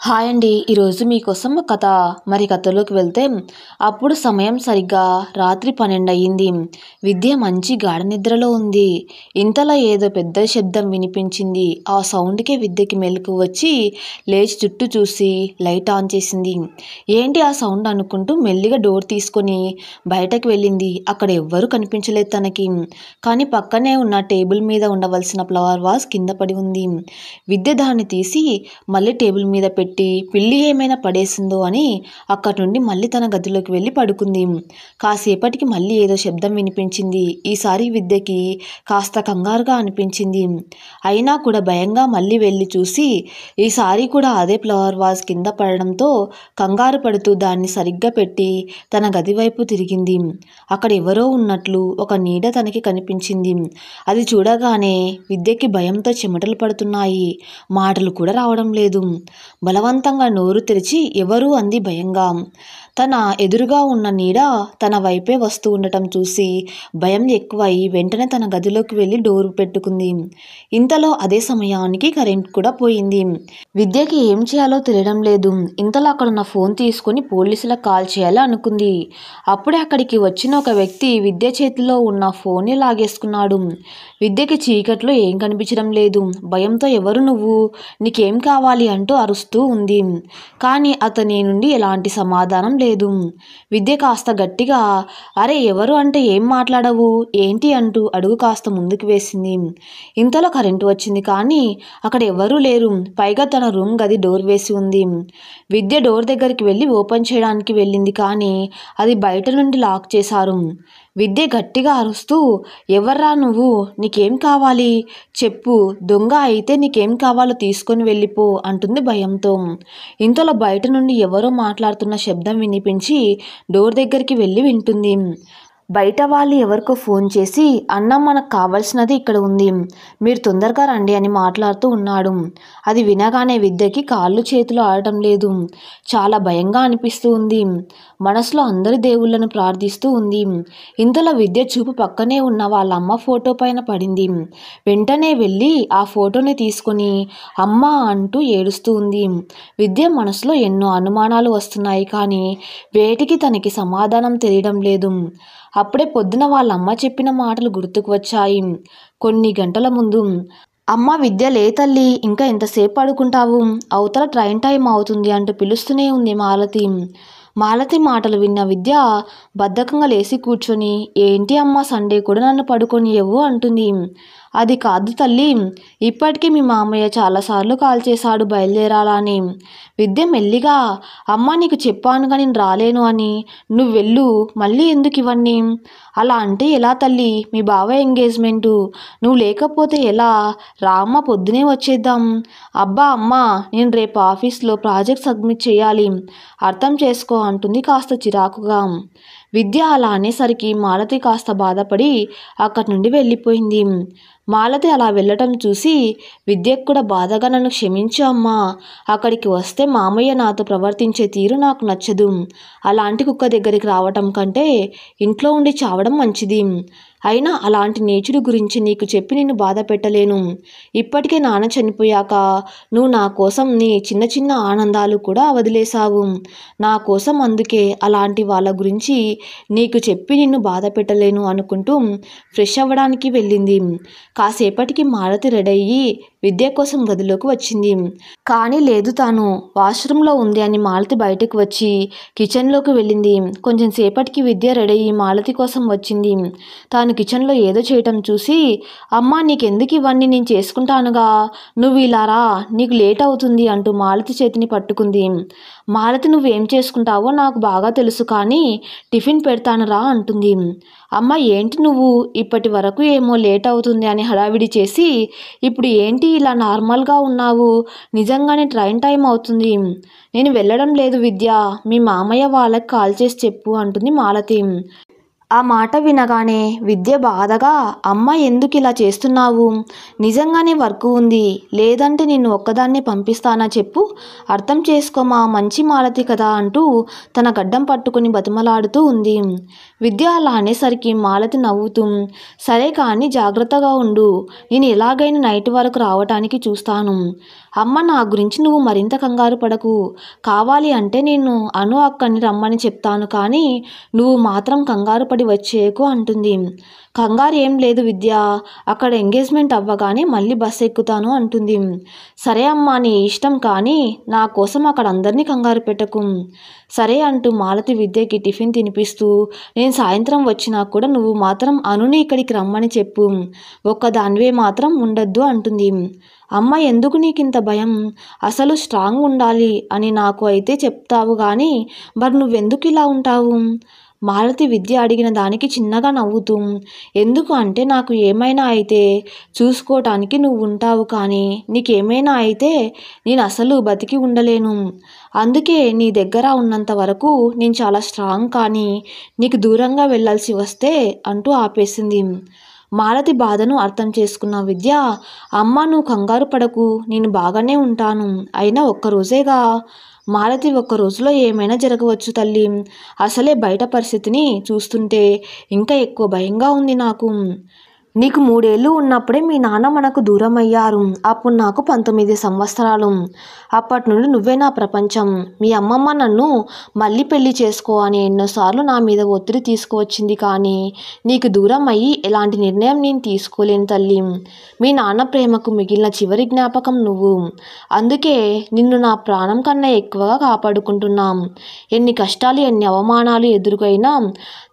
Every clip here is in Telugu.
హాయ్ అండి. ఈరోజు మీకోసం ఒక కథ. కథలోకి వెళ్తే అప్పుడు సమయం సరిగ్గా రాత్రి 12 అయ్యింది. విద్య మంచి గాఢ నిద్రలో ఉంది. ఇంతలో ఏదో పెద్ద శబ్దం వినిపించింది. ఆ సౌండ్కే విద్యకి మెలకు వచ్చి లేచి చుట్టూ చూసి లైట్ ఆన్ చేసింది. ఏంటి ఆ సౌండ్ అనుకుంటూ మెల్లిగా డోర్ తీసుకొని బయటకు వెళ్ళింది. అక్కడ ఎవ్వరూ కనిపించలేదు తనకి. కానీ పక్కనే ఉన్న టేబుల్ మీద ఉండవలసిన ఫ్లవర్ వాజ్ కింద పడి ఉంది. విద్య దాన్ని తీసి మళ్ళీ టేబుల్ మీద పెట్టి పిల్లి ఏమైనా పడేసిందో అని అక్కడి నుండి మళ్ళీ తన గదిలోకి వెళ్ళి పడుకుంది. కాసేపటికి మళ్ళీ ఏదో శబ్దం వినిపించింది. ఈసారి విద్యకి కాస్త కంగారుగా అనిపించింది. అయినా కూడా భయంగా మళ్ళీ వెళ్ళి చూసి ఈసారి కూడా అదే ఫ్లవర్ వాజ్ కింద పడడంతో కంగారు పడుతూ దాన్ని సరిగ్గా పెట్టి తన గది వైపు తిరిగింది. అక్కడ ఎవరో ఉన్నట్లు ఒక నీడ తనకి కనిపించింది. అది చూడగానే విద్యకి భయంతో చెమటలు పడుతున్నాయి. మాటలు కూడా రావడం లేదు. బలవంతంగా నోరు తెరిచి ఎవరు అంది భయంగా. తన ఎదురుగా ఉన్న నీడ తన వైపే వస్తూ ఉండటం చూసి భయం ఎక్కువై వెంటనే తన గదిలోకి వెళ్ళి డోరు పెట్టుకుంది. ఇంతలో అదే సమయానికి కరెంట్ కూడా పోయింది. విద్యకి ఏం చేయాలో తెలియడం లేదు. ఇంతలో అక్కడున్న ఫోన్ తీసుకొని పోలీసులకు కాల్ చేయాలి అనుకుంది. అప్పుడే అక్కడికి వచ్చిన ఒక వ్యక్తి విద్య చేతిలో ఉన్న ఫోన్ని లాగేసుకున్నాడు. విద్యకి చీకట్లో ఏం కనిపించడం లేదు. భయంతో ఎవరు నువ్వు, నీకేం కావాలి అంటూ అరుస్తూ ఉంది. కానీ అతని నుండి ఎలాంటి సమాధానం లేదు. విద్య కాస్త గట్టిగా అరే ఎవరు అంటే ఏం మాట్లాడవు ఏంటి అంటూ అడుగు కాస్త ముందుకు వేసింది. ఇంతలో కరెంటు వచ్చింది. కానీ అక్కడ ఎవరూ లేరు. పైగా తన రూమ్ గది డోర్ వేసి ఉంది. విద్య డోర్ దగ్గరికి వెళ్ళి ఓపెన్ చేయడానికి వెళ్ళింది. కానీ అది బయట నుండి లాక్ చేశారు. విద్య గట్టిగా అరుస్తూ ఎవర్రా నువ్వు, నీకేం కావాలి చెప్పు, దొంగ అయితే నీకేం కావాలో తీసుకొని వెళ్ళిపో అంటుంది భయంతో. ఇంతలో బయట నుండి ఎవరో మాట్లాడుతున్న శబ్దం వినిపించి డోర్ దగ్గరికి వెళ్ళి వింటుంది. బయట వాళ్ళు ఎవరికో ఫోన్ చేసి అన్న మనకు కావాల్సినది ఇక్కడ ఉంది, మీరు తొందరగా రండి అని మాట్లాడుతూ ఉన్నాడు. అది వినగానే విద్యకి కాళ్ళు చేతులు ఆడటం లేదు. చాలా భయంగా అనిపిస్తూ ఉంది. మనసులో అందరి దేవుళ్ళను ప్రార్థిస్తూ ఉంది. ఇంతలో విద్య చూపు పక్కనే ఉన్న వాళ్ళ అమ్మ ఫోటో పైన పడింది. వెంటనే వెళ్ళి ఆ ఫోటోని తీసుకొని అమ్మ అంటూ ఏడుస్తూ ఉంది. విద్య మనసులో ఎన్నో అనుమానాలు వస్తున్నాయి. కానీ వేటికి తనకి సమాధానం తెలియడం లేదు. అప్పుడే పొద్దున వాళ్ళ అమ్మ చెప్పిన మాటలు గుర్తుకు వచ్చాయి. కొన్ని గంటల ముందు అమ్మ విద్య లే తల్లి, ఇంకా ఎంతసేపు పడుకుంటావు, అవతల ట్రైన్ టైం అవుతుంది అంటూ పిలుస్తూనే ఉంది మాలతి. మాలతి మాటలు విన్న విద్య బద్ధకంగా లేచి కూర్చొని ఏంటి అమ్మ సండే కూడా నన్ను పడుకోనివ్వు అంటుంది. అది కాదు తల్లి, ఇప్పటికీ మీ మామయ్య చాలాసార్లు కాల్ చేశాడు బయలుదేరాలా అని. విద్య మెల్లిగా అమ్మ నీకు చెప్పానుగా నేను రాలేను అని, నువ్వు వెళ్ళు, మళ్ళీ ఎందుకు ఇవన్నీ, అలా అంటే ఎలా తల్లి, మీ బావ ఎంగేజ్మెంటు, నువ్వు లేకపోతే ఎలా, రామ్మ పొద్దునే వచ్చేద్దాం. అబ్బా అమ్మ, నేను రేపు ఆఫీస్లో ప్రాజెక్ట్ సబ్మిట్ చేయాలి, అర్థం చేసుకో అంటుంది కాస్త చిరాకుగా. విద్య అలా అనేసరికి మాలతి కాస్త బాధపడి అక్కడి నుండి వెళ్ళిపోయింది. మాలతి అలా వెళ్ళటం చూసి విద్యకు కూడా బాధగా నన్ను క్షమించు అమ్మా, అక్కడికి వస్తే మామయ్య నాతో ప్రవర్తించే తీరు నాకు నచ్చదు. అలాంటి కుక్క దగ్గరికి రావటం కంటే ఇంట్లో ఉండి చావడం మంచిది. అయినా అలాంటి నీచుడి గురించి నీకు చెప్పి నిన్ను బాధ పెట్టలేను. ఇప్పటికే నాన్న చనిపోయాక నువ్వు నా కోసం నీ చిన్న చిన్న ఆనందాలు కూడా వదిలేశావు నా కోసం. అందుకే అలాంటి వాళ్ళ గురించి నీకు చెప్పి నిన్ను బాధ పెట్టలేను అనుకుంటూ ఫ్రెష్ అవ్వడానికి వెళ్ళింది. కాసేపటికి మాలతి రెడీ అయ్యి విద్య కోసం గదిలోకి వచ్చింది. కానీ లేదు, తాను వాష్రూమ్లో ఉంది అని మాలతి బయటకు వచ్చి కిచెన్లోకి వెళ్ళింది. కొంచెం సేపటికి విద్య రెడీ అయ్యి మాలతి కోసం వచ్చింది. తాను కిచెన్లో ఏదో చేయటం చూసి అమ్మా నీకెందుకు ఇవన్నీ, నేను చేసుకుంటానుగా, నువ్వు ఇలా రా, నీకు లేట్ అవుతుంది అంటూ మాలతి చేతిని పట్టుకుంది. మాలతి నువ్వేం చేసుకుంటావో నాకు బాగా తెలుసు, కానీ టిఫిన్ పెడతాను రా అంటుంది. అమ్మ ఏంటి నువ్వు ఇప్పటి వరకు ఏమో లేట్ అవుతుంది అని హడావిడి చేసి ఇప్పుడు ఏంటి ఇలా నార్మల్గా ఉన్నావు, నిజంగానే ట్రైన్ టైం అవుతుంది, నేను వెళ్ళడం లేదు విద్య, మీ మామయ్య వాళ్ళకి కాల్ చేసి చెప్పు అంటుంది మాలతి. ఆ మాట వినగానే విద్య బాధగా అమ్మ ఎందుకు ఇలా చేస్తున్నావు, నిజంగానే వర్క్ ఉంది, లేదంటే నిన్ను ఒక్కదాన్నే పంపిస్తానా చెప్పు, అర్థం చేసుకోమా, మంచి మాలతి కదా అంటూ తన గడ్డం పట్టుకుని బతిమలాడుతూ ఉంది. విద్య అలా అనేసరికి మాలతి నవ్వుతూ సరే కానీ జాగ్రత్తగా ఉండు, నేను ఎలాగైనా నైట్ వరకు రావటానికి చూస్తాను, అమ్మ నా గురించి నువ్వు మరింత కంగారు పడకు. కావాలి అంటే నేను అను అక్కని రమ్మని చెప్తాను కానీ నువ్వు మాత్రం కంగారు పడి వచ్చేయకు అంటుంది. కంగారు ఏం లేదు విద్య, అక్కడ ఎంగేజ్మెంట్ అవ్వగానే మళ్ళీ బస్సు ఎక్కుతాను అంటుంది. సరే అమ్మా నీ ఇష్టం కానీ నా కోసం అక్కడ అందరినీ కంగారు పెట్టకు. సరే అంటూ మాలతి విద్యకి టిఫిన్ తినిపిస్తూ నేను సాయంత్రం వచ్చినా కూడా నువ్వు మాత్రం అనుని ఇక్కడికి రమ్మని చెప్పు, ఒక్కదానివే మాత్రం ఉండొద్దు అంటుంది. అమ్మ ఎందుకు నీకింత భయం? అసలు స్ట్రాంగ్ ఉండాలి అని నాకు అయితే చెప్తావు కానీ మరి నువ్వెందుకు ఇలా ఉంటావు? మాలతి విద్య అడిగిన దానికి చిన్నగా నవ్వుతూ, ఎందుకు అంటే నాకు ఏమైనా అయితే చూసుకోవటానికి నువ్వు ఉంటావు కానీ నీకేమైనా అయితే నేను అసలు బతికి ఉండలేను. అందుకే నీ దగ్గర ఉన్నంత వరకు నేను చాలా స్ట్రాంగ్ కానీ నీకు దూరంగా వెళ్ళాల్సి వస్తే అంటూ ఆపేసింది. మాలతి బాధను అర్థం చేసుకున్న విద్య, అమ్మ నువ్వు కంగారు పడకు, నేను బాగానే ఉంటాను, అయినా ఒక్కరోజేగా. మాలతి ఒక్క రోజులో ఏమైనా జరగవచ్చు తల్లి, అసలే బయట పరిస్థితిని చూస్తుంటే ఇంకా ఎక్కువ భయంగా ఉంది నాకు. నీకు 3 ఏళ్ళు ఉన్నప్పుడే మీ నాన్న మనకు దూరం అయ్యారు. అప్పుడు నాకు 19 సంవత్సరాలు. అప్పటి నుండి నువ్వే నా ప్రపంచం. మీ అమ్మమ్మ నన్ను మళ్ళీ పెళ్లి చేసుకో అని ఎన్నోసార్లు నా మీద ఒత్తిడి తీసుకువచ్చింది కానీ నీకు దూరం అయ్యి ఎలాంటి నిర్ణయం నేను తీసుకోలేను తల్లి. మీ నాన్న ప్రేమకు మిగిలిన చివరి జ్ఞాపకం నువ్వు. అందుకే నిన్ను నా ప్రాణం కన్నా ఎక్కువగా కాపాడుకుంటున్నాం. ఎన్ని కష్టాలు ఎన్ని అవమానాలు ఎదురుకైనా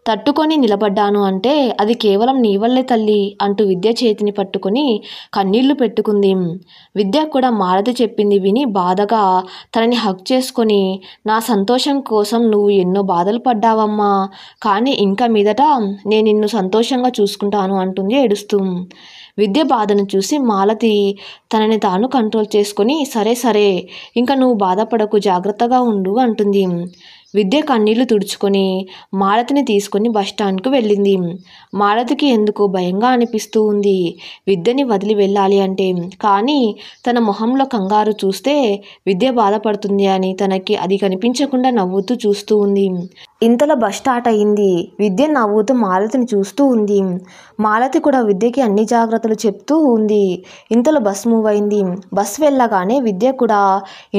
తట్టుకొని నిలబడ్డాను అంటే అది కేవలం నీ వల్లే తల్లి అంటూ విద్య చేతిని పట్టుకొని కన్నీళ్లు పెట్టుకుంది. విద్య కూడా మాలతి చెప్పింది విని బాధగా తనని హగ్ చేసుకొని, నా సంతోషం కోసం నువ్వు ఎన్నో బాధలు పడ్డావమ్మా, కానీ ఇంకా మీదట నేను నిన్ను సంతోషంగా చూసుకుంటాను అంటుంది ఏడుస్తూ. విద్య బాధను చూసి మాలతి తనని తాను కంట్రోల్ చేసుకొని, సరే సరే ఇంకా నువ్వు బాధపడకు, జాగ్రత్తగా ఉండు అంటుంది. విద్య కన్నీళ్లు తుడుచుకొని మాలతిని తీసుకొని బస్టాండ్కు వెళ్ళింది. మాలతికి ఎందుకో భయంగా అనిపిస్తూ ఉంది విద్యని వదిలి వెళ్ళాలి అంటే, కానీ తన మొహంలో కంగారు చూస్తే విద్య బాధపడుతుంది అని తనకి అది కనిపించకుండా నవ్వుతూ చూస్తూ ఉంది. ఇంతలో బస్ స్టార్ట్ అయింది. విద్య నవ్వుతూ మాలతిని చూస్తూ ఉంది. మాలతి కూడా విద్యకి అన్ని జాగ్రత్తలు చెప్తూ ఉంది. ఇంతలో బస్ మూవ్ అయింది. బస్ వెళ్ళగానే విద్య కూడా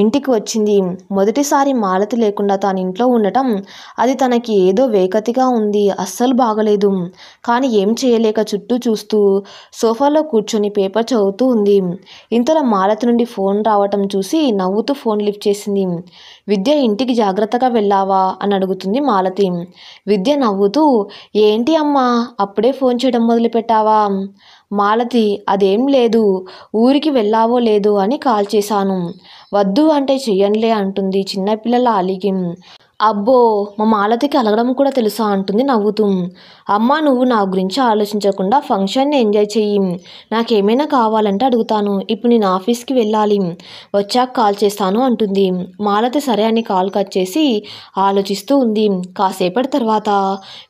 ఇంటికి వచ్చింది. మొదటిసారి మాలతి లేకుండా తాను ఇంట్లో ఉండటం అది తనకి ఏదో వేకతిగా ఉంది, అస్సలు బాగలేదు. కానీ ఏం చేయలేక చుట్టూ చూస్తూ సోఫాలో కూర్చొని పేపర్ చదువుతూ ఉంది. ఇంతలో మాలతి నుండి ఫోన్ రావటం చూసి నవ్వుతూ ఫోన్ లిఫ్ట్ చేసింది. విద్య ఇంటికి జాగ్రత్తగా వెళ్ళావా అని అడుగుతుంది మాలతి. విద్య నవ్వుతూ, ఏంటి అమ్మా అప్పుడే ఫోన్ చేయడం మొదలుపెట్టావా? మాలతి, అదేం లేదు, ఊరికి వెళ్ళావో లేదో అని కాల్ చేశాను. వద్దు అంటే చెయ్యనులే అంటుంది చిన్నపిల్లల అలిగి. అబ్బో మా మాలతికి అలగడం కూడా తెలుసా అంటుంది నవ్వుతూ. అమ్మ నువ్వు నా గురించి ఆలోచించకుండా ఫంక్షన్ని ఎంజాయ్ చెయ్యి, నాకేమైనా కావాలంటే అడుగుతాను, ఇప్పుడు నేను ఆఫీస్కి వెళ్ళాలి, వచ్చాక కాల్ చేస్తాను అంటుంది. మాలతి సరే అని కాల్ కట్ చేసి ఆలోచిస్తూ ఉంది. కాసేపటి తర్వాత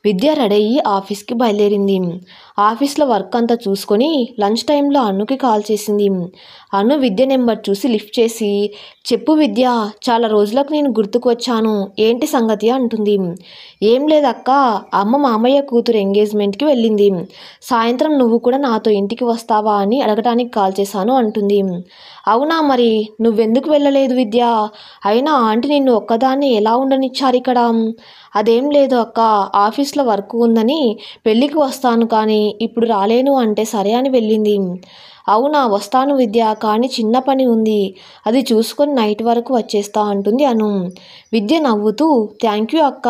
విద్య రెడీ అయ్యి ఆఫీస్కి బయలుదేరింది. ఆఫీస్లో వర్క్ అంతా చూసుకొని లంచ్ టైంలో అన్నుకి కాల్ చేసింది. అను విద్య నెంబర్ చూసి లిఫ్ట్ చేసి, చెప్పు విద్య, చాలా రోజులకు నేను గుర్తుకు వచ్చాను, ఏంటి సంగతి అంటుంది. ఏం లేదక్క, అమ్మ మామయ్య కూతురు ఎంగేజ్మెంట్కి వెళ్ళింది, సాయంత్రం నువ్వు కూడా నాతో ఇంటికి వస్తావా అని అడగటానికి కాల్ చేశాను అంటుంది. అవునా, మరి నువ్వెందుకు వెళ్ళలేదు విద్య? అయినా ఆంటీ నిన్ను ఒక్కదాన్ని ఎలా ఉండనిచ్చారు ఇక్కడ? అదేం లేదు అక్క, ఆఫీస్లో వర్క్ ఉందని పెళ్ళికి వస్తాను కానీ ఇప్పుడు రాలేను అంటే సరే అని వెళ్ళింది. అవునా, వస్తాను విద్య, కానీ చిన్న పని ఉంది, అది చూసుకొని నైట్ వరకు వచ్చేస్తా అంటుంది అను. విద్య నవ్వుతూ, థ్యాంక్ యూ అక్క,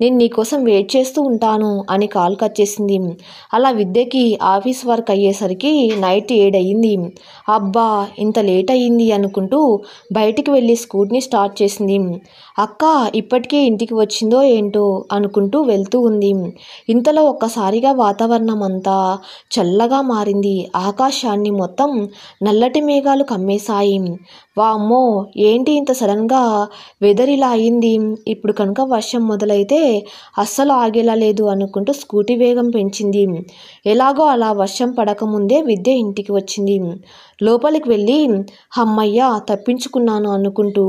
నేను నీకోసం వెయిట్ చేస్తూ ఉంటాను అని కాల్ కట్ చేసింది. అలా విద్యకి ఆఫీస్ వర్క్ అయ్యేసరికి నైట్ 7 అయ్యింది. అబ్బా ఇంత లేట్ అయ్యింది అనుకుంటూ బయటికి వెళ్ళి స్కూటీని స్టార్ట్ చేసింది. అక్క ఇప్పటికే ఇంటికి వచ్చిందో ఏంటో అనుకుంటూ వెళ్తూ ఉంది. ఇంతలో ఒక్కసారిగా వాతావరణం అంతా చల్లగా మారింది. ఆకాశాన్ని మొత్తం నల్లటి మేఘాలు కమ్మేశాయి. వామ్మో ఏంటి ఇంత సడన్గా వెదర్ ఇలా అయింది, ఇప్పుడు కనుక వర్షం మొదలైతే అస్సలు ఆగేలా లేదు అనుకుంటూ స్కూటీ వేగం పెంచింది. ఎలాగో అలా వర్షం పడకముందే విద్య ఇంటికి వచ్చింది. లోపలికి వెళ్ళి అమ్మయ్య తప్పించుకున్నాను అనుకుంటూ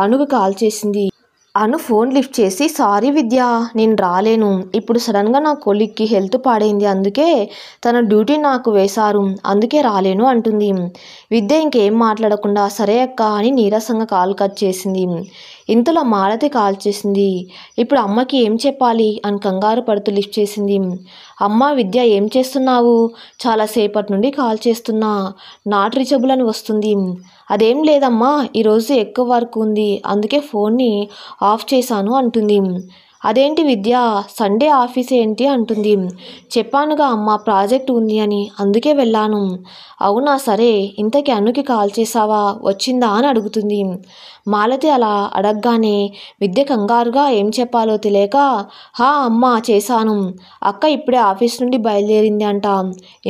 అణుకు కాల్ చేసింది. అను ఫోన్ లిఫ్ట్ చేసి, సారీ విద్య, నేను రాలేను, ఇప్పుడు సడన్గా నా కొలీగ్కి హెల్త్ పాడైంది, అందుకే తన డ్యూటీ నాకు వేశారు, అందుకే రాలేను అంటుంది. విద్య ఇంకేం మాట్లాడకుండా సరే అక్క అని నీరసంగా కాల్ కట్ చేసింది. ఇంతలో మాలతి కాల్ చేసింది. ఇప్పుడు అమ్మకి ఏం చెప్పాలి అని కంగారు పడుతూ లిఫ్ట్ చేసింది. అమ్మ విద్య, ఏం చేస్తున్నావు? చాలాసేపటి నుండి కాల్ చేస్తున్నా, నాట్ రీచబుల్ అని వస్తుంది. అదేం లేదమ్మా, ఈరోజు ఎక్కువ వర్క్ ఉంది, అందుకే ఫోన్ని ఆఫ్ చేశాను అంటుంది. అదేంటి విద్య, సండే ఆఫీస్ ఏంటి అంటుంది. చెప్పానుగా అమ్మ, ప్రాజెక్ట్ ఉంది అని, అందుకే వెళ్ళాను. అవునా, సరే, ఇంతకీ అనుకి కాల్ చేసావా, వచ్చిందా అని అడుగుతుంది. మాలతి అలా అడగగానే విద్య కంగారుగా ఏం చెప్పాలో తెలియక, హా అమ్మ, చేశాను, అక్క ఇప్పుడే ఆఫీస్ నుండి బయలుదేరింది అంట,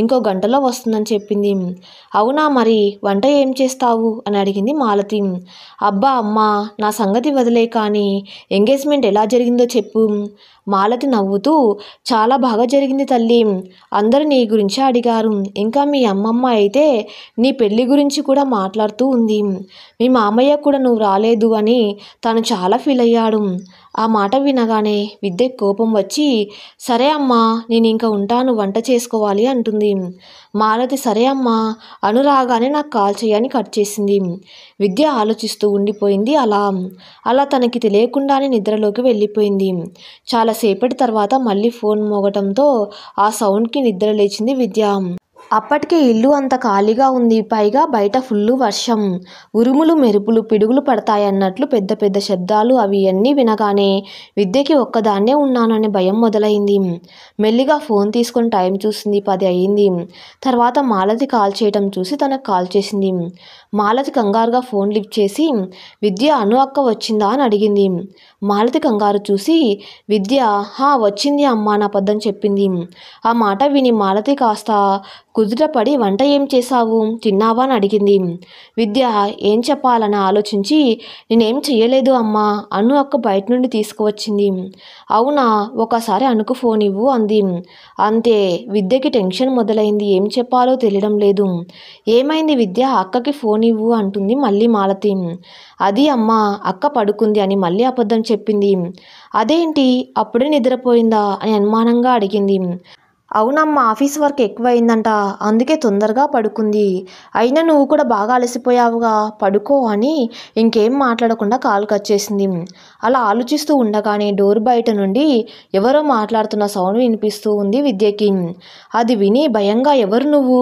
ఇంకో గంటలో వస్తుందని చెప్పింది. అవునా, మరి వంట ఏం చేస్తావు అని అడిగింది మాలతి. అబ్బా అమ్మ, నా సంగతి వదిలే కానీ ఎంగేజ్మెంట్ ఎలా జరిగిందో చెప్పు. మాలతి నవ్వుతూ, చాలా బాగా జరిగింది తల్లి, అందరూ నీ గురించి అడిగారు, ఇంకా మీ అమ్మమ్మ అయితే నీ పెళ్లి గురించి కూడా మాట్లాడుతూ ఉంది. మీ మామయ్య కూడా నువ్వు రాలేదు అని తను చాలా ఫీల్ అయ్యాడు. ఆ మాట వినగానే విద్య కోపం వచ్చి, సరే అమ్మా, నేను ఇంకా ఉంటాను, వంట చేసుకోవాలి అంటుంది. మాలతి సరే అమ్మా, అనురాగానే నాకు కాల్ చేయని కట్ చేసింది. విద్య ఆలోచిస్తూ ఉండిపోయింది. అలా తనకి తెలియకుండానే నిద్రలోకి వెళ్ళిపోయింది. చాలాసేపటి తర్వాత మళ్ళీ ఫోన్ మోగటంతో ఆ సౌండ్కి నిద్ర లేచింది విద్య. అప్పటికే ఇల్లు అంత ఖాళీగా ఉంది, పైగా బయట ఫుల్లు వర్షం, ఉరుములు మెరుపులు పిడుగులు పడతాయన్నట్లు పెద్ద పెద్ద శబ్దాలు. అవి అన్నీ వినగానే విద్యకి ఒక్కదాన్నే ఉన్నాననే భయం మొదలైంది. మెల్లిగా ఫోన్ తీసుకొని టైం చూసింది, 10 అయ్యింది. తర్వాత మాలతి కాల్ చేయటం చూసి తనకు కాల్ చేసింది. మాలతి కంగారుగా ఫోన్ లిఫ్ట్ చేసి, విద్య, అను అక్క వచ్చిందా అని అడిగింది. మాలతి కంగారు చూసి, విద్య, హా వచ్చింది అమ్మా అని అబద్ధం చెప్పింది. ఆ మాట విని మాలతి కాస్త కుదుటపడి, వంట ఏం చేశావు, తిన్నావా అని అడిగింది. విద్య ఏం చెప్పాలని ఆలోచించి, నేనేం చెయ్యలేదు అమ్మా, అను అక్క బయట నుండి తీసుకువచ్చింది. అవునా, ఒకసారి అనుకు ఫోన్ ఇవ్వు అంది. అంతే, విద్యకి టెన్షన్ మొదలైంది, ఏం చెప్పాలో తెలియడం లేదు. ఏమైంది విద్య, అక్కకి ఫోన్ ఇవ్వు అంటుంది మళ్ళీ మాలతి. అది అమ్మా, అక్క పడుకుంది అని మళ్ళీ అబద్ధం చెప్పింది. అదేంటి, అప్పుడే నిద్రపోయిందా అని అనుమానంగా అడిగింది. అవునమ్మా, ఆఫీస్ వర్క్ ఎక్కువైందంట, అందుకే తొందరగా పడుకుంది. అయినా నువ్వు కూడా బాగా అలసిపోయావుగా, పడుకో అని ఇంకేం మాట్లాడకుండా కాల్ కట్ చేసింది. అలా ఆలోచిస్తూ ఉండగానే డోర్ బయట నుండి ఎవరో మాట్లాడుతున్న సౌండ్ వినిపిస్తూ ఉంది విద్యకి. అది విని భయంగా, ఎవరు నువ్వు,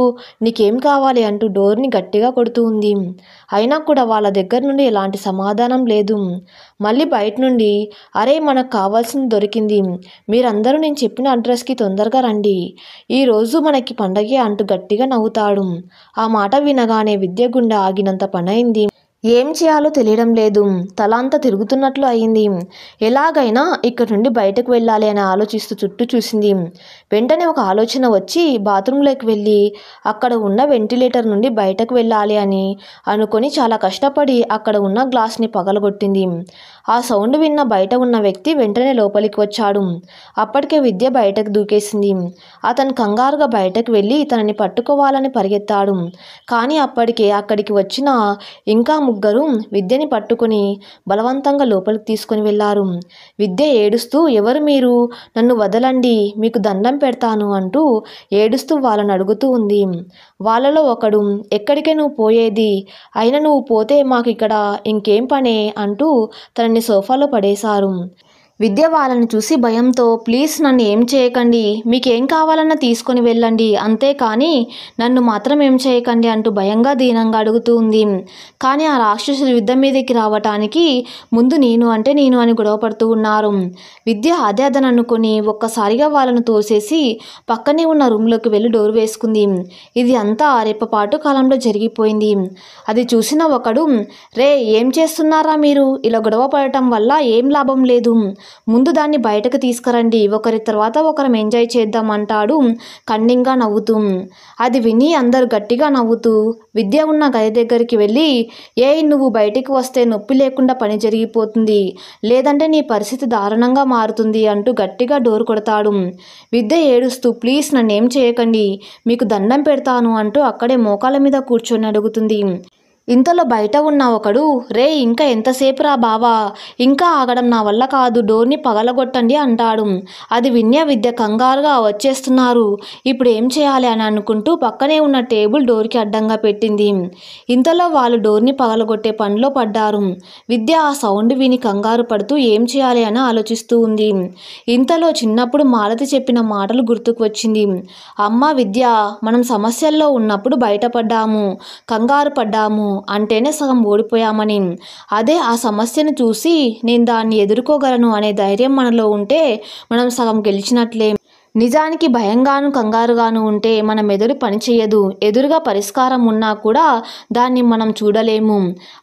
నీకేం కావాలి అంటూ డోర్ని గట్టిగా కొడుతూ ఉంది. అయినా కూడా వాళ్ళ దగ్గర నుండి ఎలాంటి సమాధానం లేదు. మళ్ళీ బయట నుండి, అరే మనకు కావాల్సింది దొరికింది, మీరందరూ నేను చెప్పిన అడ్రస్కి తొందరగా రండి, ఈరోజు మనకి పండగే అంటూ గట్టిగా నవ్వుతాడు. ఆ మాట వినగానే విద్య గుండె ఆగినంత పనైంది. ఏం చేయాలో తెలియడం లేదు, తల అంతా తిరుగుతున్నట్లు అయింది. ఎలాగైనా ఇక్కడి నుండి బయటకు వెళ్ళాలి అని ఆలోచిస్తూ చుట్టూ చూసింది. వెంటనే ఒక ఆలోచన వచ్చి బాత్రూంలోకి వెళ్ళి అక్కడ ఉన్న వెంటిలేటర్ నుండి బయటకు వెళ్ళాలి అని అనుకొని చాలా కష్టపడి అక్కడ ఉన్న గ్లాస్ని పగలగొట్టింది. ఆ సౌండ్ విన్న బయట ఉన్న వ్యక్తి వెంటనే లోపలికి వచ్చాడు. అప్పటికే విద్య బయటకు దూకేసింది. అతను కంగారుగా బయటకు వెళ్ళి తనని పట్టుకోవాలని పరిగెత్తాడు. కానీ అప్పటికే అక్కడికి వచ్చిన ఇంకా 3 విద్యని పట్టుకుని బలవంతంగా లోపలికి తీసుకుని వెళ్ళారు. విద్య ఏడుస్తూ, ఎవరు మీరు, నన్ను వదలండి, మీకు దండం పెడతాను అంటూ ఏడుస్తూ వాళ్ళని అడుగుతూ ఉంది. వాళ్ళలో ఒకడు, ఎక్కడికే నువ్వు పోయేది, అయినా నువ్వు పోతే మాకు ఇక్కడ ఇంకేం పనే అంటూ తనని సోఫాలో పడేశారు. విద్య వాళ్ళని చూసి భయంతో, ప్లీజ్ నన్ను ఏం చేయకండి, మీకేం కావాలన్నా తీసుకొని వెళ్ళండి, అంతేకాని నన్ను మాత్రం ఏం చేయకండి అంటూ భయంగా దీనంగా అడుగుతూ ఉంది. కానీ ఆ రాక్షసులు యుద్ధం మీదకి రావటానికి ముందు నేను అని గొడవపడుతూ ఉన్నారు. విద్య అదని అనుకుని ఒక్కసారిగా వాళ్ళను తోసేసి పక్కనే ఉన్న రూమ్లోకి వెళ్ళి డోర్ వేసుకుంది. ఇది అంతా రెప్పపాటు కాలంలో జరిగిపోయింది. అది చూసిన ఒకడు, రే ఏం చేస్తున్నారా మీరు, ఇలా గొడవ పడటం వల్ల ఏం లాభం లేదు, ముందు దాన్ని బయటకు తీసుకురండి, ఒకరి తర్వాత ఒకరం ఎంజాయ్ చేద్దాం అంటాడు కన్నింగా నవ్వుతూ. అది విని అందరూ గట్టిగా నవ్వుతూ విద్య ఉన్న గది దగ్గరికి వెళ్ళి, నువ్వు బయటికి వస్తే నొప్పి లేకుండా పని జరిగిపోతుంది, లేదంటే నీ పరిస్థితి దారుణంగా మారుతుంది అంటూ గట్టిగా డోర్ కొడతాడు. విద్య ఏడుస్తూ, ప్లీజ్ నన్నేం చేయకండి, మీకు దండం పెడతాను అంటూ అక్కడే మోకాళ్ళ మీద కూర్చొని అడుగుతుంది. ఇంతలో బయట ఉన్న ఒకడు, రే ఇంకా ఎంతసేపు రా బావా, ఇంకా ఆగడం నా వల్ల కాదు, డోర్ని పగలగొట్టండి అంటాడు. అది విన్య విద్య కంగారుగా వచ్చేస్తున్నారు, ఇప్పుడు ఏం చేయాలి అని అనుకుంటూ పక్కనే ఉన్న టేబుల్ డోర్కి అడ్డంగా పెట్టింది. ఇంతలో వాళ్ళు డోర్ని పగలగొట్టే పనిలో పడ్డారు. విద్య ఆ సౌండ్ విని కంగారు పడుతూ ఏం చేయాలి అని ఆలోచిస్తూ ఉంది. ఇంతలో చిన్నప్పుడు మాలతి చెప్పిన మాటలు గుర్తుకు వచ్చింది. అమ్మ విద్య, మనం సమస్యల్లో ఉన్నప్పుడు బయటపడ్డాము, కంగారు పడ్డాము అంటేనే సగం ఓడిపోయామని. అదే ఆ సమస్యను చూసి నేను దాన్ని ఎదుర్కోగలను అనే ధైర్యం మనలో ఉంటే మనం సగం గెలిచినట్లే. నిజానికి భయంగాను కంగారుగాను ఉంటే మన మెదడు పనిచేయదు. ఎదురుగా పరిష్కారం ఉన్నా కూడా దాన్ని మనం చూడలేము.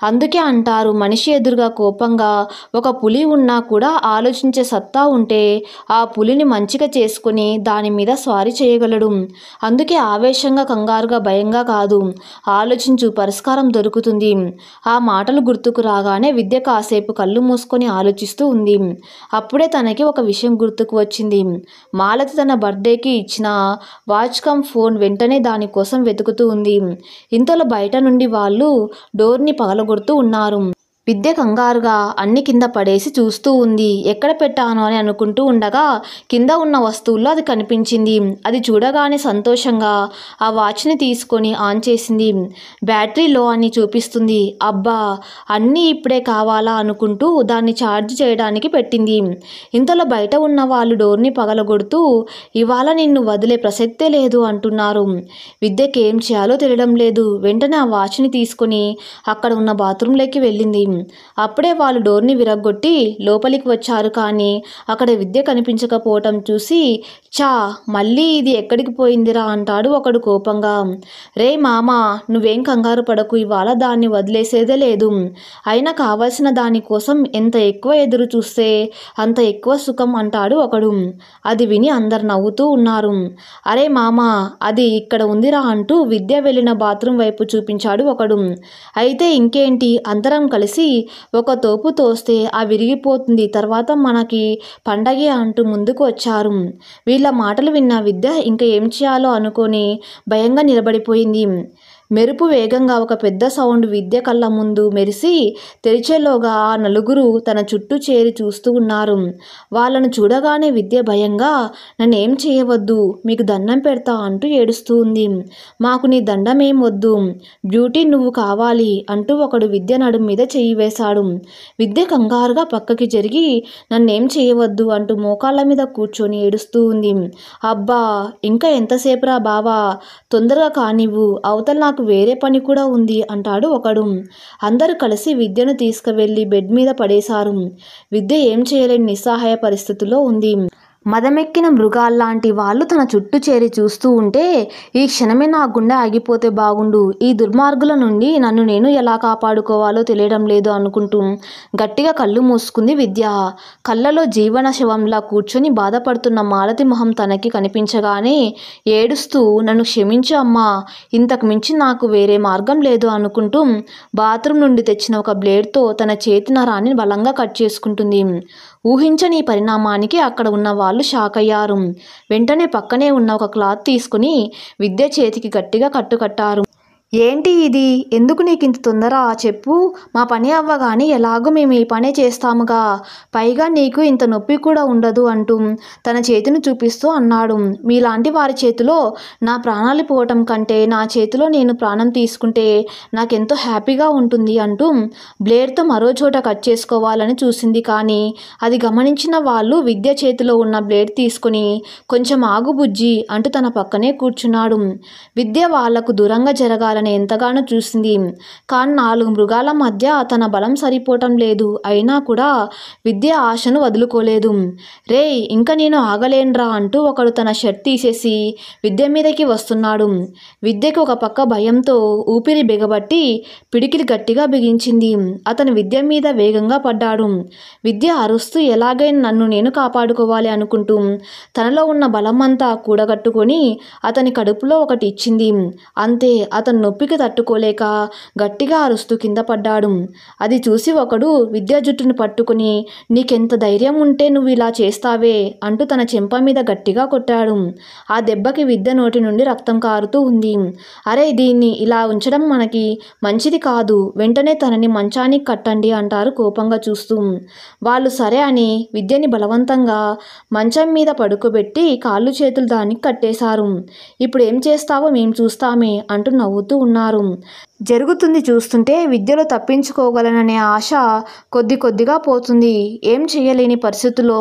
అందుకే అంటారు, మనిషి ఎదురుగా కోపంగా ఒక పులి ఉన్నా కూడా ఆలోచించే సత్తా ఉంటే ఆ పులిని మంచిగా చేసుకుని దాని మీద స్వారీ చేయగలడు. అందుకే ఆవేశంగా కంగారుగా భయంగా కాదు, ఆలోచించు, పరిష్కారం దొరుకుతుంది. ఆ మాటలు గుర్తుకు రాగానే విద్య కాసేపు కళ్ళు మూసుకొని ఆలోచిస్తూ ఉంది. అప్పుడే తనకి ఒక విషయం గుర్తుకు వచ్చింది. మాలతి తన బర్త్డేకి ఇచ్చిన వాచ్ కమ్ ఫోన్. వెంటనే దానికోసం వెతుకుతూ ఉంది. ఇంతలో బయట నుండి వాళ్ళు డోర్ని పగలగొడుతూ ఉన్నారు. విద్య కంగారుగా అన్ని కింద పడేసి చూస్తూ ఉంది. ఎక్కడ పెట్టాను అని అనుకుంటూ ఉండగా కింద ఉన్న వస్తువుల్లో అది కనిపించింది. అది చూడగానే సంతోషంగా ఆ వాచ్ని తీసుకొని ఆన్ చేసింది. బ్యాటరీ లో అని చూపిస్తుంది. అబ్బా, అన్నీ ఇప్పుడే కావాలా అనుకుంటూ దాన్ని ఛార్జ్ చేయడానికి పెట్టింది. ఇంతలో బయట ఉన్న వాళ్ళు డోర్ని పగలగొడుతూ ఇవాళ నిన్ను వదిలే ప్రసక్తే లేదు అంటున్నారు. విద్యకి ఏం చేయాలో తెలియడం లేదు. వెంటనే ఆ వాచ్ని తీసుకొని అక్కడ ఉన్న బాత్రూంలోకి వెళ్ళింది. అప్పుడే వాళ్ళు డోర్ని విరగ్గొట్టి లోపలికి వచ్చారు. కానీ అక్కడ విద్య కనిపించకపోవటం చూసి, చా, మళ్ళీ ఇది ఎక్కడికి పోయిందిరా అంటాడు ఒకడు కోపంగా. రే మామా, నువ్వేం కంగారు పడకు, ఇవాళ దాన్ని వదిలేసేదే లేదు. అయినా కావలసిన దానికోసం ఎంత ఎక్కువ ఎదురు చూస్తే అంత ఎక్కువ సుఖం అంటాడు ఒకడు. అది విని అందరు నవ్వుతూ ఉన్నారు. అరే మామా, అది ఇక్కడ ఉందిరా అంటూ విద్య వెళ్ళిన బాత్రూం వైపు చూపించాడు ఒకడు. అయితే ఇంకేంటి, అందరం కలిసి ఒక తోపు తోస్తే ఆ విరిగిపోతుంది, తర్వాత మనకి పండగే అంటూ ముందుకు వచ్చారు. వీళ్ళ మాటలు విన్న విద్య ఇంకా ఏం చేయాలో అనుకొని భయంగా నిలబడిపోయింది. మెరుపు వేగంగా ఒక పెద్ద సౌండ్ విద్య కళ్ళ ముందు మెరిసి తెరిచేలోగా ఆ నలుగురు తన చుట్టూ చేరి చూస్తూ ఉన్నారు. వాళ్ళను చూడగానే విద్య భయంగా, నన్నేం చేయవద్దు, మీకు దండం పెడతా అంటూ ఏడుస్తూ ఉంది. మాకు నీ దండమేం వద్దు, బ్యూటీ నువ్వు కావాలి అంటూ ఒకడు విద్య నడుం మీద చెయ్యి వేశాడు. విద్య కంగారుగా పక్కకి జరిగి నన్నేం చేయవద్దు అంటూ మోకాళ్ళ మీద కూర్చొని ఏడుస్తూ ఉంది. అబ్బా, ఇంకా ఎంతసేపురా బావా, తొందరగా కానివ్వు, అవతల నాకు వేరే పని కూడా ఉంది అంటాడు ఒకడు. అందరూ కలిసి విద్యను తీసుకువెళ్ళి బెడ్ మీద పడేశారు. విద్య ఏం చేయలేని నిస్సహాయ పరిస్థితిలో ఉంది. మదమెక్కిన మృగాల్లాంటి వాళ్ళు తన చుట్టూ చేరి చూస్తూ ఉంటే ఈ క్షణమే నా గుండె ఆగిపోతే బాగుండు, ఈ దుర్మార్గుల నుండి నన్ను నేను ఎలా కాపాడుకోవాలో తెలియడం లేదు అనుకుంటూ గట్టిగా కళ్ళు మూసుకుంది విద్య. కళ్ళలో జీవన శవంలా కూర్చొని బాధపడుతున్న మాలతి మొహం తనకి కనిపించగానే ఏడుస్తూ, నన్ను క్షమించు అమ్మా, ఇంతకు మించి నాకు వేరే మార్గం లేదు అనుకుంటూ బాత్రూం నుండి తెచ్చిన ఒక బ్లేడ్తో తన చేతి నరాన్ని బలంగా కట్ చేసుకుంటుంది. ఊహించని పరిణామానికి అక్కడ ఉన్న వాళ్ళు షాక్ అయ్యారు. వెంటనే పక్కనే ఉన్న ఒక క్లాత్ తీసుకుని విద్య చేతికి గట్టిగా కట్టారు. ఏంటి ఇది, ఎందుకు నీకు ఇంత తొందర, చెప్పు, మా పని అవ్వగానే ఎలాగో మేము ఈ పనే చేస్తాముగా, పైగా నీకు ఇంత నొప్పి కూడా ఉండదు అంటూ తన చేతిని చూపిస్తూ అన్నాడు. మీలాంటి వారి చేతిలో నా ప్రాణాలు పోవటం కంటే నా చేతిలో నేను ప్రాణం తీసుకుంటే నాకెంతో హ్యాపీగా ఉంటుంది అంటూ బ్లేడ్తో మరో చోట కట్ చేసుకోవాలని చూసింది. కానీ అది గమనించిన వాళ్ళు విద్య చేతిలో ఉన్న బ్లేడ్ తీసుకుని కొంచెం ఆగు బుజ్జి అంటూ తన పక్కనే కూర్చున్నాడు. విద్య వాళ్లకు దూరంగా జరగాలని ఎంతగానో చూసింది. కానీ 4 మృగాల మధ్య తన బలం సరిపోవటం లేదు. అయినా కూడా విద్య ఆశను వదులుకోలేదు. రే, ఇంకా నేను ఆగలేనురా అంటూ ఒకడు తన షర్ట్ తీసేసి విద్య మీదకి వస్తున్నాడు. విద్యకి ఒక పక్క భయంతో ఊపిరి బిగబట్టి పిడికిలి గట్టిగా బిగించింది. అతను విద్య మీద వేగంగా పడ్డాడు. విద్య అరుస్తూ ఎలాగైనా నన్ను నేను కాపాడుకోవాలి అనుకుంటూ తనలో ఉన్న బలమంతా కూడగట్టుకొని అతని కడుపులో ఒకటి ఇచ్చింది. అంతే, అతను నొప్పికి తట్టుకోలేక గట్టిగా అరుస్తూ కింద పడ్డాడు. అది చూసి ఒకడు విద్య జుట్టును పట్టుకుని, నీకెంత ధైర్యం ఉంటే నువ్వు ఇలా చేస్తావే అంటూ తన చెంప మీద గట్టిగా కొట్టాడు. ఆ దెబ్బకి విద్య నోటి నుండి రక్తం కారుతూ ఉంది. అరే, దీన్ని ఇలా ఉంచడం మనకి మంచిది కాదు, వెంటనే తనని మంచానికి కట్టండి అంటారు కోపంగా చూస్తూ. వాళ్ళు సరే అని విద్యని బలవంతంగా మంచం మీద పడుకోబెట్టి కాళ్ళు చేతులు దానికి కట్టేశారు. ఇప్పుడు ఏం చేస్తావో మేం చూస్తామే అంటూ నవ్వుతూ ఉన్నారు. జరుగుతుంది చూస్తుంటే విద్యలో తప్పించుకోగలననే ఆశ కొద్ది కొద్దిగా పోతుంది. ఏం చేయలేని పరిస్థితుల్లో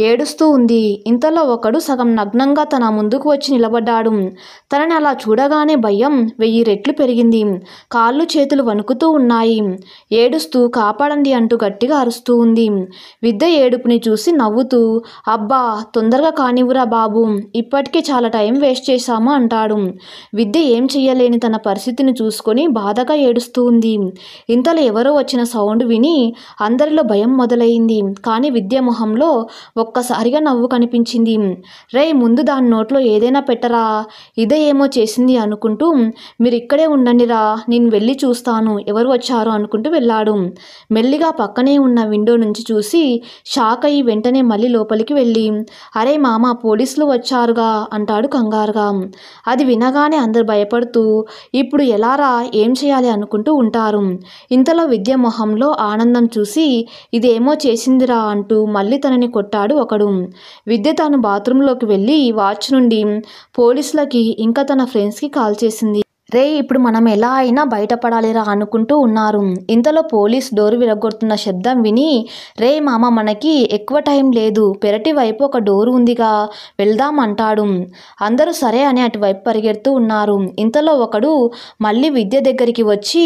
ఏడుస్తూ ఉంది. ఇంతలో ఒకడు సగం నగ్నంగా తన ముందుకు వచ్చి నిలబడ్డాడు. తనని అలా చూడగానే భయం 1000 రెట్లు పెరిగింది. కాళ్ళు చేతులు వణుకుతూ ఉన్నాయి. ఏడుస్తూ కాపాడండి అంటూ గట్టిగా అరుస్తూ ఉంది. విద్య ఏడుపుని చూసి నవ్వుతూ, అబ్బా తొందరగా కానివ్వురా బాబు, ఇప్పటికే చాలా టైం వేస్ట్ చేశాము అంటాడు. విద్య ఏం చెయ్యలేని తన పరిస్థితిని చూసుకొని బాధగా ఏడుస్తూ ఉంది. ఇంతలో ఎవరో వచ్చిన సౌండ్ విని అందరిలో భయం మొదలైంది. కానీ విద్య మొహంలో ఒక్కసారిగా నవ్వు కనిపించింది. రేయ్, ముందు దాని నోట్లో ఏదైనా పెట్టరా, ఇదే ఏమో చేసింది అనుకుంటూ మీరు ఇక్కడే ఉండండిరా, నేను వెళ్ళి చూస్తాను ఎవరు వచ్చారో అనుకుంటూ వెళ్ళాడు. మెల్లిగా పక్కనే ఉన్న విండో నుంచి చూసి షాక్ అయ్యి వెంటనే మళ్ళీ లోపలికి వెళ్ళి, అరే మామ, పోలీసులు వచ్చారుగా అంటాడు కంగారుగా. అది వినగానే అందరు భయపడుతూ ఇప్పుడు ఎలారా, ఏం చేయాలి అనుకుంటూ ఉంటారు. ఇంతలో విద్య మొహంలో ఆనందం చూసి ఇదేమో చేసిందిరా అంటూ మళ్ళీ తనని కొట్టాడు ఒకడు. విద్య తాను బాత్రూంలోకి వెళ్ళి వాచ్ నుండి పోలీసులకి ఇంకా తన ఫ్రెండ్స్కి కాల్ చేసింది. రే, ఇప్పుడు మనం ఎలా అయినా బయటపడాలిరా అనుకుంటూ ఉన్నారు. ఇంతలో పోలీస్ డోర్ విరగొడుతున్న శబ్దం విని, రే మామ, మనకి ఎక్కువ టైం లేదు, పెరటి వైపు ఒక డోరు ఉందిగా, వెళ్దాం అంటాడు. అందరూ సరే అని అటువైపు పరిగెడుతూ ఉన్నారు. ఇంతలో ఒకడు మళ్ళీ విద్య దగ్గరికి వచ్చి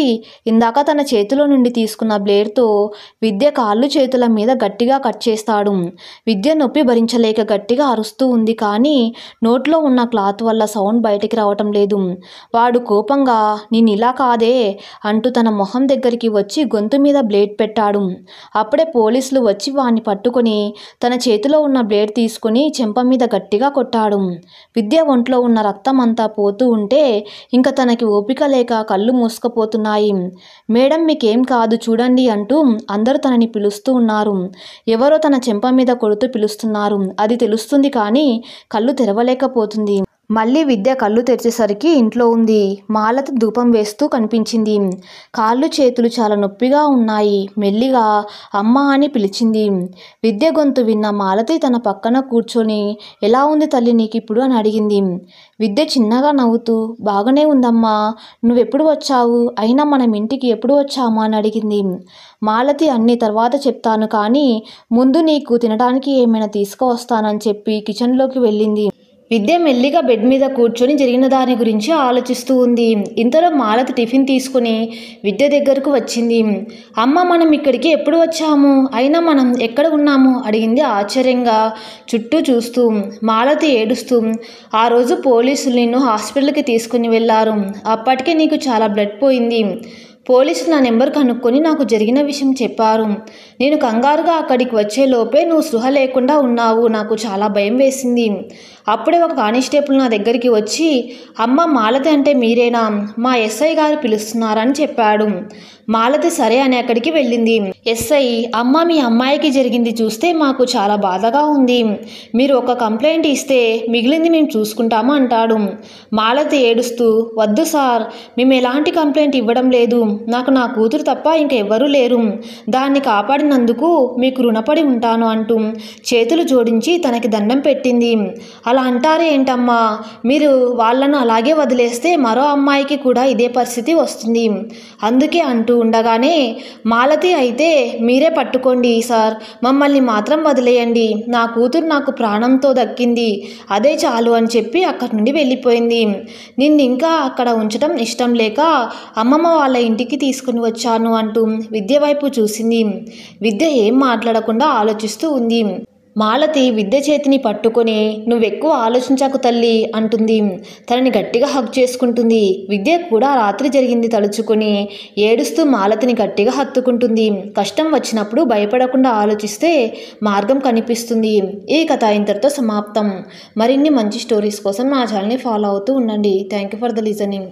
ఇందాక తన చేతిలో నుండి తీసుకున్న బ్లేడ్తో విద్య కాళ్ళు చేతుల మీద గట్టిగా కట్ చేస్తాడు. విద్య నొప్పి భరించలేక గట్టిగా అరుస్తూ ఉంది. కానీ నోట్లో ఉన్న క్లాత్ వల్ల సౌండ్ బయటికి రావటం లేదు. వాడు కోపంగా, నేను ఇలా కాదే అంటూ తన మొహం దగ్గరికి వచ్చి గొంతు మీద బ్లేడ్ పెట్టాడు. అప్పుడే పోలీసులు వచ్చి వాణ్ణి పట్టుకొని తన చేతిలో ఉన్న బ్లేడ్ తీసుకుని చెంప మీద గట్టిగా కొట్టాడు. విద్య ఒంట్లో ఉన్న రక్తం అంతా పోతూ ఉంటే ఇంకా తనకి ఓపిక లేక కళ్ళు మూసుకుపోతున్నాయి. మేడం, మీకేం కాదు చూడండి అంటూ అందరూ తనని పిలుస్తూ ఉన్నారు. ఎవరో తన చెంప మీద కొడుతూ పిలుస్తున్నారు. అది తెలుస్తుంది కానీ కళ్ళు తెరవలేకపోతుంది. మళ్ళీ విద్య కళ్ళు తెరిచేసరికి ఇంట్లో ఉంది. మాలతి ధూపం వేస్తూ కనిపించింది. కాళ్ళు చేతులు చాలా నొప్పిగా ఉన్నాయి. మెల్లిగా అమ్మ అని పిలిచింది. విద్య గొంతు విన్న మాలతి తన పక్కన కూర్చొని, ఎలా ఉంది తల్లి నీకిప్పుడు అని అడిగింది. విద్య చిన్నగా నవ్వుతూ, బాగానే ఉందమ్మా, నువ్వెప్పుడు వచ్చావు, అయినా మనం ఇంటికి ఎప్పుడు వచ్చామా అని అడిగింది. మాలతి అన్ని తర్వాత చెప్తాను, కానీ ముందు నీకు తినడానికి ఏమైనా తీసుకువస్తానని చెప్పి కిచెన్లోకి వెళ్ళింది. విద్య మెల్లిగా బెడ్ మీద కూర్చొని జరిగిన దాని గురించి ఆలోచిస్తూ ఉంది. ఇంతలో మాలతి టిఫిన్ తీసుకుని విద్య దగ్గరకు వచ్చింది. అమ్మ, మనం ఇక్కడికి ఎప్పుడు వచ్చాము, అయినా మనం ఎక్కడ ఉన్నాము అడిగింది ఆశ్చర్యంగా చుట్టూ చూస్తూ. మాలతి ఏడుస్తూ, ఆ రోజు పోలీసులు నిన్ను హాస్పిటల్కి తీసుకుని వెళ్ళారు, అప్పటికే నీకు చాలా బ్లడ్ పోయింది. పోలీసులు నా నెంబర్ కనుక్కొని నాకు జరిగిన విషయం చెప్పారు. నేను కంగారుగా అక్కడికి వచ్చేలోపే నువ్వు స్పృహ లేకుండా ఉన్నావు. నాకు చాలా భయం వేసింది. అప్పుడే ఒక కానిస్టేబుల్ నా దగ్గరికి వచ్చి, అమ్మ, మాలతి అంటే మీరేనా, మా ఎస్ఐ గారు పిలుస్తున్నారని చెప్పాడు. మాలతి సరే అని అక్కడికి వెళ్ళింది. ఎస్ఐ, అమ్మ, మీ అమ్మాయికి జరిగింది చూస్తే మాకు చాలా బాధగా ఉంది. మీరు ఒక కంప్లైంట్ ఇస్తే మిగిలింది మేము చూసుకుంటాము అంటాడు. మాలతి ఏడుస్తూ, వద్దు సార్, మేము ఎలాంటి కంప్లైంట్ ఇవ్వడం లేదు. నాకు నా కూతురు తప్ప ఇంకెవ్వరూ లేరు. దాన్ని కాపాడినందుకు మీకు రుణపడి ఉంటాను అంటూ చేతులు జోడించి తనకి దండం పెట్టింది. అలా అంటారే ఏంటమ్మా, మీరు వాళ్ళను అలాగే వదిలేస్తే మరో అమ్మాయికి కూడా ఇదే పరిస్థితి వస్తుంది. అందుకే అంటూ ఉండగానే మాలతి, అయితే మీరే పట్టుకోండి సార్, మమ్మల్ని మాత్రం వదిలేయండి. నా కూతురు నాకు ప్రాణంతో దక్కింది, అదే చాలు అని చెప్పి అక్కడి నుండి వెళ్ళిపోయింది. నిన్ను ఇంకా అక్కడ ఉంచడం ఇష్టం లేక అమ్మమ్మ వాళ్ళ ఇంటికి తీసుకుని వచ్చాను అంటూ విద్య వైపు చూసింది. విద్య ఏం మాట్లాడకుండా ఆలోచిస్తూ ఉంది. మాలతి విద్య చేతిని పట్టుకొని, నువ్వెక్కువ ఆలోచించకు తల్లి అంటుంది. తనని గట్టిగా హగ్ చేసుకుంటుంది. విద్య కూడా రాత్రి జరిగింది తలుచుకొని ఏడుస్తూ మాలతిని గట్టిగా హత్తుకుంటుంది. కష్టం వచ్చినప్పుడు భయపడకుండా ఆలోచిస్తే మార్గం కనిపిస్తుంది. ఈ కథ ఇంతటితో సమాప్తం. మరిన్ని మంచి స్టోరీస్ కోసం నా ఛానల్ని ఫాలో అవుతూ ఉండండి. Thank you for the listening.